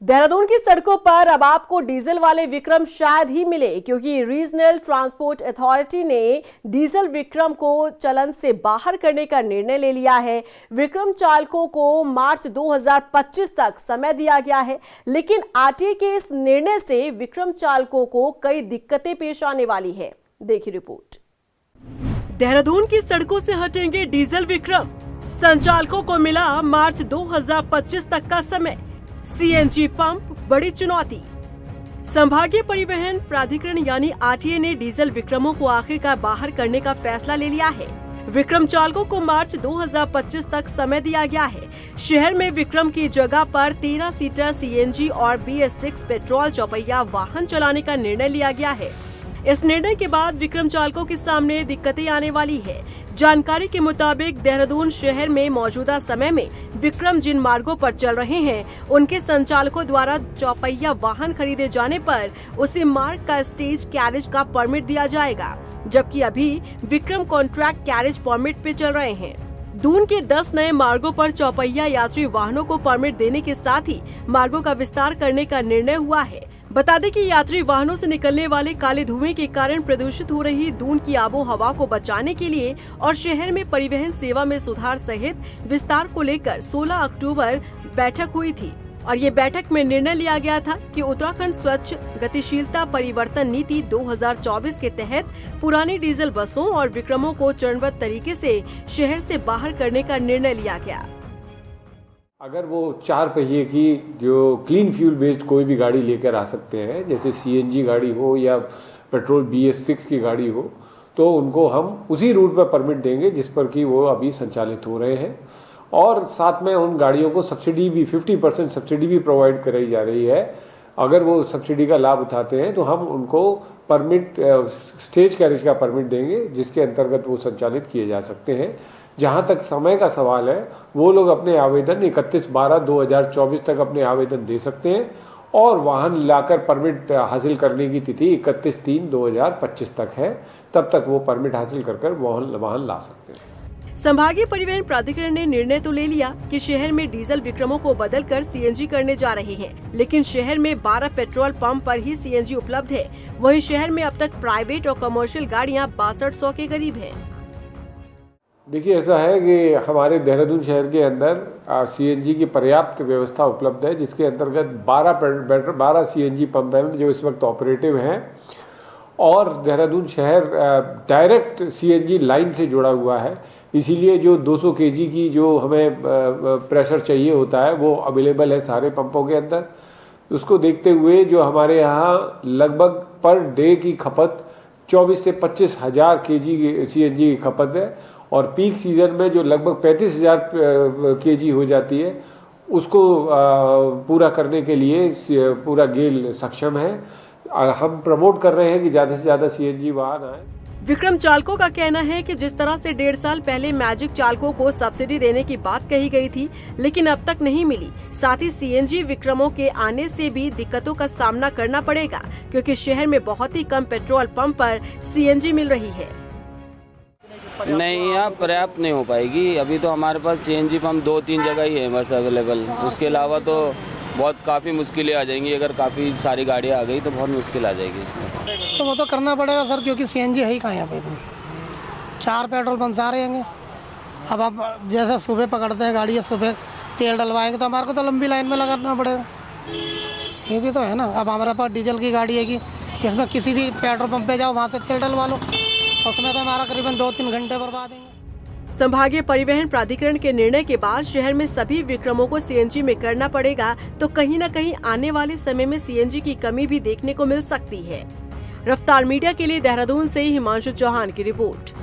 देहरादून की सड़कों पर अब आपको डीजल वाले विक्रम शायद ही मिले, क्योंकि रीजनल ट्रांसपोर्ट अथॉरिटी ने डीजल विक्रम को चलन से बाहर करने का निर्णय ले लिया है। विक्रम चालकों को मार्च 2025 तक समय दिया गया है, लेकिन आरटीए के इस निर्णय से विक्रम चालकों को कई दिक्कतें पेश आने वाली है। देखिए रिपोर्ट। देहरादून की सड़कों से हटेंगे डीजल विक्रम, संचालकों को मिला मार्च 2025 तक का समय। सीएनजी पंप बड़ी चुनौती। संभागीय परिवहन प्राधिकरण यानी आरटीए ने डीजल विक्रमों को आखिरकार बाहर करने का फैसला ले लिया है। विक्रम चालकों को मार्च 2025 तक समय दिया गया है। शहर में विक्रम की जगह पर 13 सीटर सीएनजी और BS6 पेट्रोल चौपहिया वाहन चलाने का निर्णय लिया गया है। इस निर्णय के बाद विक्रम चालकों के सामने दिक्कतें आने वाली है। जानकारी के मुताबिक देहरादून शहर में मौजूदा समय में विक्रम जिन मार्गों पर चल रहे हैं, उनके संचालकों द्वारा चौपहिया वाहन खरीदे जाने पर उसी मार्ग का स्टेज कैरेज का परमिट दिया जाएगा, जबकि अभी विक्रम कॉन्ट्रैक्ट कैरेज परमिट पे चल रहे हैं। दून के 10 नए मार्गों पर चौपहिया यात्री वाहनों को परमिट देने के साथ ही मार्गों का विस्तार करने का निर्णय हुआ है। बता दें कि यात्री वाहनों से निकलने वाले काले धुएं के कारण प्रदूषित हो रही दून की आबो हवा को बचाने के लिए और शहर में परिवहन सेवा में सुधार सहित विस्तार को लेकर 16 अक्टूबर बैठक हुई थी और ये बैठक में निर्णय लिया गया था कि उत्तराखंड स्वच्छ गतिशीलता परिवर्तन नीति 2024 के तहत पुरानी डीजल बसों और विक्रमों को चरणबद्ध तरीके से शहर से बाहर करने का निर्णय लिया गया। अगर वो 4 पहिए की जो क्लीन फ्यूल बेस्ड कोई भी गाड़ी लेकर आ सकते हैं, जैसे सीएनजी गाड़ी हो या पेट्रोल BS6 की गाड़ी हो, तो उनको हम उसी रूट पर परमिट देंगे जिस पर कि वो अभी संचालित हो रहे हैं। और साथ में उन गाड़ियों को सब्सिडी भी 50% सब्सिडी भी प्रोवाइड कराई जा रही है। अगर वो सब्सिडी का लाभ उठाते हैं तो हम उनको परमिट स्टेज कैरेज का परमिट देंगे, जिसके अंतर्गत वो संचालित किए जा सकते हैं। जहाँ तक समय का सवाल है, वो लोग अपने आवेदन 31/12/2024 तक अपने आवेदन दे सकते हैं और वाहन लाकर परमिट हासिल करने की तिथि 31/3/2025 तक है। तब तक वो परमिट हासिल कर वाहन ला सकते हैं। संभागीय परिवहन प्राधिकरण ने निर्णय तो ले लिया कि शहर में डीजल विक्रमों को बदलकर सीएनजी करने जा रहे हैं, लेकिन शहर में 12 पेट्रोल पंप पर ही सीएनजी उपलब्ध है। वहीं शहर में अब तक प्राइवेट और कमर्शियल गाड़ियां 6200 के करीब हैं। देखिए, ऐसा है कि हमारे देहरादून शहर के अंदर सीएनजी की पर्याप्त व्यवस्था उपलब्ध है, जिसके अंतर्गत 12 सीएनजी पंप हैं जो इस वक्त ऑपरेटिव हैं और देहरादून शहर डायरेक्ट सीएनजी लाइन से जुड़ा हुआ है। इसीलिए जो 200 kg की जो हमें प्रेशर चाहिए होता है वो अवेलेबल है सारे पंपों के अंदर। उसको देखते हुए जो हमारे यहाँ लगभग पर डे की खपत 24 से 25 हज़ार kg सीएनजी की खपत है और पीक सीजन में जो लगभग 35,000 kg हो जाती है, उसको पूरा करने के लिए पूरा गेल सक्षम है। हम प्रमोट कर रहे हैं कि ज़्यादा से ज़्यादा सीएनजी वाहन आए। विक्रम चालकों का कहना है कि जिस तरह से 1.5 साल पहले मैजिक चालकों को सब्सिडी देने की बात कही गई थी, लेकिन अब तक नहीं मिली। साथ ही सीएनजी विक्रमों के आने से भी दिक्कतों का सामना करना पड़ेगा, क्योंकि शहर में बहुत ही कम पेट्रोल पंप पर सीएनजी मिल रही है। नहीं, यहाँ पर्याप्त नहीं हो पाएगी। अभी तो हमारे पास सीएनजी पंप 2-3 जगह ही है बस अवेलेबल। उसके अलावा तो काफ़ी मुश्किलें आ जाएंगी। अगर काफ़ी सारी गाड़ियाँ आ गई तो बहुत मुश्किल आ जाएगी इसमें। तो वो तो करना पड़ेगा सर, क्योंकि सीएनजी है ही कहाँ यहाँ पे। इतने 4 पेट्रोल पंप आ रहे हैं। अब आप जैसे सुबह पकड़ते हैं गाड़ी, सुबह तेल डलवाएंगे तो हमारे को तो लंबी लाइन में लगाना पड़ेगा। ये भी तो है ना। अब हमारे पास डीजल की गाड़ी है कि इसमें किसी भी पेट्रोल पंप पे जाओ, वहाँ से तेल डलवा लो, उसमें तो हमारा करीबन 2-3 घंटे बर्बाद देंगे। संभागीय परिवहन प्राधिकरण के निर्णय के बाद शहर में सभी विक्रमों को सीएनजी में करना पड़ेगा, तो कहीं न कहीं आने वाले समय में सीएनजी की कमी भी देखने को मिल सकती है। रफ्तार मीडिया के लिए देहरादून से हिमांशु चौहान की रिपोर्ट।